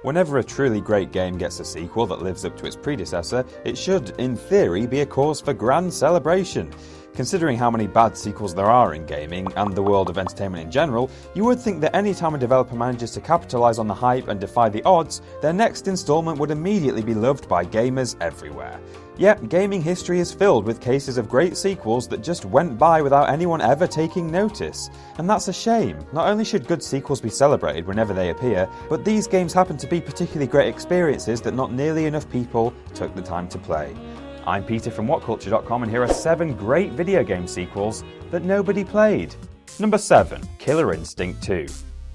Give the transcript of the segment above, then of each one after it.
Whenever a truly great game gets a sequel that lives up to its predecessor, it should, in theory, be a cause for grand celebration. Considering how many bad sequels there are in gaming, and the world of entertainment in general, you would think that any time a developer manages to capitalise on the hype and defy the odds, their next instalment would immediately be loved by gamers everywhere. Yet, gaming history is filled with cases of great sequels that just went by without anyone ever taking notice. And that's a shame. Not only should good sequels be celebrated whenever they appear, but these games happen to be particularly great experiences that not nearly enough people took the time to play. I'm Peter from WhatCulture.com, and here are 7 great video game sequels that nobody played. Number 7. Killer Instinct 2.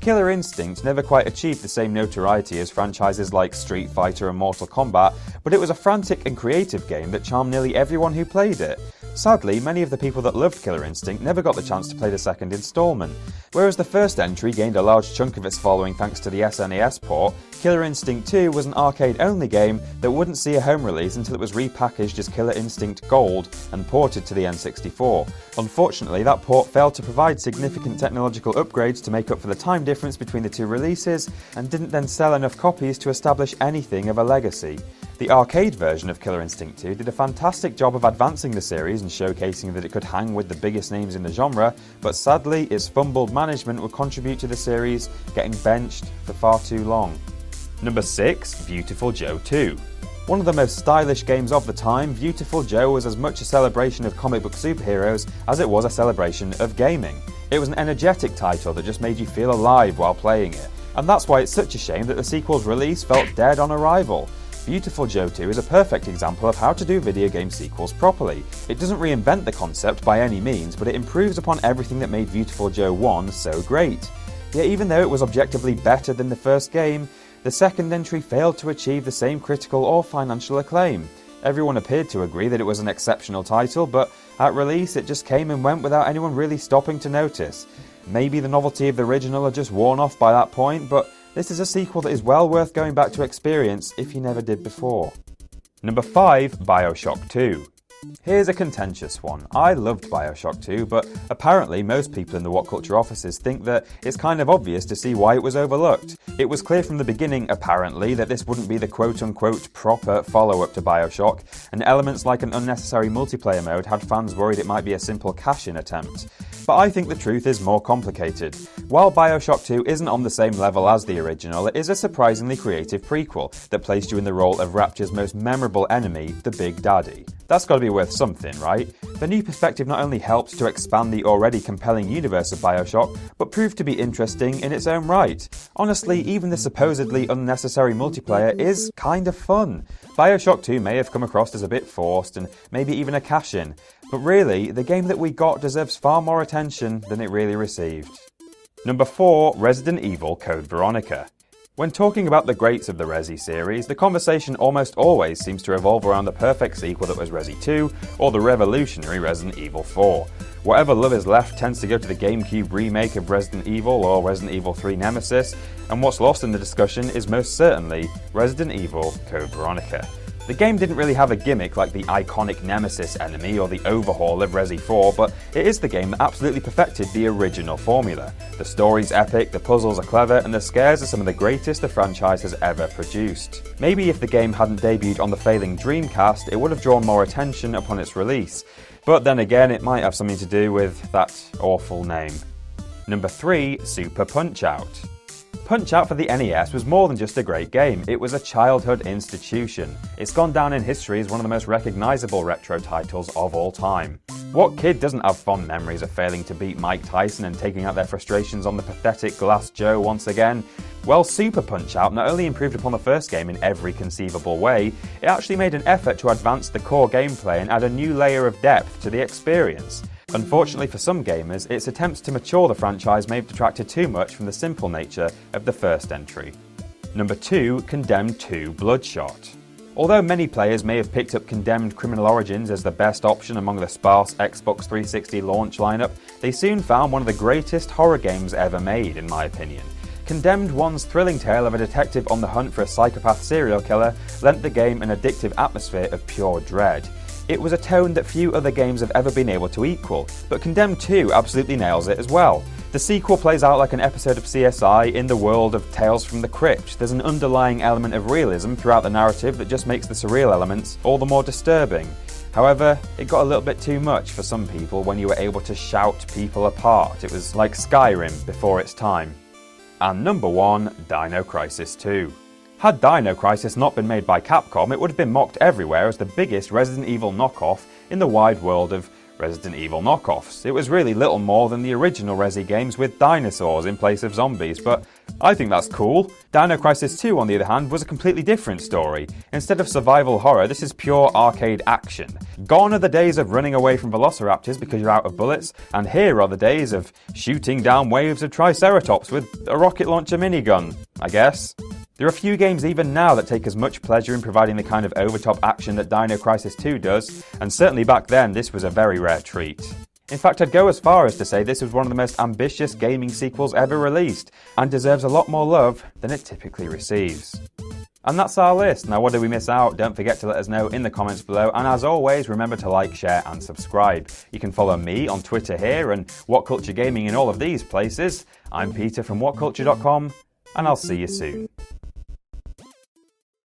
Killer Instinct never quite achieved the same notoriety as franchises like Street Fighter and Mortal Kombat, but it was a frantic and creative game that charmed nearly everyone who played it. Sadly, many of the people that loved Killer Instinct never got the chance to play the second installment. Whereas the first entry gained a large chunk of its following thanks to the SNES port, Killer Instinct 2 was an arcade-only game that wouldn't see a home release until it was repackaged as Killer Instinct Gold and ported to the N64. Unfortunately, that port failed to provide significant technological upgrades to make up for the time difference between the two releases, and didn't then sell enough copies to establish anything of a legacy. The arcade version of Killer Instinct 2 did a fantastic job of advancing the series and showcasing that it could hang with the biggest names in the genre, but sadly its fumbled management would contribute to the series getting benched for far too long. Number 6. Beautiful Joe 2. One of the most stylish games of the time, Beautiful Joe was as much a celebration of comic book superheroes as it was a celebration of gaming. It was an energetic title that just made you feel alive while playing it, and that's why it's such a shame that the sequel's release felt dead on arrival. Beautiful Joe 2 is a perfect example of how to do video game sequels properly. It doesn't reinvent the concept by any means, but it improves upon everything that made Beautiful Joe 1 so great. Yet even though it was objectively better than the first game, the second entry failed to achieve the same critical or financial acclaim. Everyone appeared to agree that it was an exceptional title, but at release it just came and went without anyone really stopping to notice. Maybe the novelty of the original had just worn off by that point, but this is a sequel that is well worth going back to experience if you never did before. Number 5. Bioshock 2. Here's a contentious one. I loved Bioshock 2, but apparently most people in the What Culture offices think that it's kind of obvious to see why it was overlooked. It was clear from the beginning, apparently, that this wouldn't be the quote-unquote proper follow-up to Bioshock, and elements like an unnecessary multiplayer mode had fans worried it might be a simple cash-in attempt. But I think the truth is more complicated. While Bioshock 2 isn't on the same level as the original, it is a surprisingly creative prequel that placed you in the role of Rapture's most memorable enemy, the Big Daddy. That's got to be worth something, right? The new perspective not only helps to expand the already compelling universe of Bioshock, but proved to be interesting in its own right. Honestly, even the supposedly unnecessary multiplayer is kind of fun. Bioshock 2 may have come across as a bit forced and maybe even a cash-in, but really, the game that we got deserves far more attention than it really received. Number 4. Resident Evil Code Veronica. When talking about the greats of the Resi series, the conversation almost always seems to revolve around the perfect sequel that was Resi 2, or the revolutionary Resident Evil 4. Whatever love is left tends to go to the GameCube remake of Resident Evil or Resident Evil 3 Nemesis, and what's lost in the discussion is most certainly Resident Evil Code Veronica. The game didn't really have a gimmick like the iconic Nemesis enemy or the overhaul of Resi 4, but it is the game that absolutely perfected the original formula. The story's epic, the puzzles are clever, and the scares are some of the greatest the franchise has ever produced. Maybe if the game hadn't debuted on the failing Dreamcast, it would have drawn more attention upon its release. But then again, it might have something to do with that awful name. Number 3. Super Punch-Out. Punch-Out for the NES was more than just a great game, it was a childhood institution. It's gone down in history as one of the most recognisable retro titles of all time. What kid doesn't have fond memories of failing to beat Mike Tyson and taking out their frustrations on the pathetic Glass Joe once again? Well, Super Punch-Out not only improved upon the first game in every conceivable way, it actually made an effort to advance the core gameplay and add a new layer of depth to the experience. Unfortunately for some gamers, its attempts to mature the franchise may have detracted too much from the simple nature of the first entry. Number 2. Condemned 2 Bloodshot. Although many players may have picked up Condemned Criminal Origins as the best option among the sparse Xbox 360 launch lineup, they soon found one of the greatest horror games ever made, in my opinion. Condemned 1's thrilling tale of a detective on the hunt for a psychopath serial killer lent the game an addictive atmosphere of pure dread. It was a tone that few other games have ever been able to equal, but Condemned 2 absolutely nails it as well. The The sequel plays out like an episode of CSI in the world of Tales from the Crypt. There's an underlying element of realism throughout the narrative that just makes the surreal elements all the more disturbing. However, it got a little bit too much for some people when you were able to shout people apart. It was like Skyrim before its time. And number 1, Dino Crisis 2. Had Dino Crisis not been made by Capcom, it would have been mocked everywhere as the biggest Resident Evil knockoff in the wide world of Resident Evil knockoffs. It was really little more than the original Resi games with dinosaurs in place of zombies, but I think that's cool. Dino Crisis 2, on the other hand, was a completely different story. Instead of survival horror, this is pure arcade action. Gone are the days of running away from velociraptors because you're out of bullets, and here are the days of shooting down waves of triceratops with a rocket launcher minigun, I guess. There are few games even now that take as much pleasure in providing the kind of over-top action that Dino Crisis 2 does, and certainly back then this was a very rare treat. In fact, I'd go as far as to say this was one of the most ambitious gaming sequels ever released, and deserves a lot more love than it typically receives. And that's our list. Now, what did we miss out? Don't forget to let us know in the comments below, and as always, remember to like, share and subscribe. You can follow me on Twitter here and What Culture Gaming in all of these places. I'm Peter from WhatCulture.com, and I'll see you soon.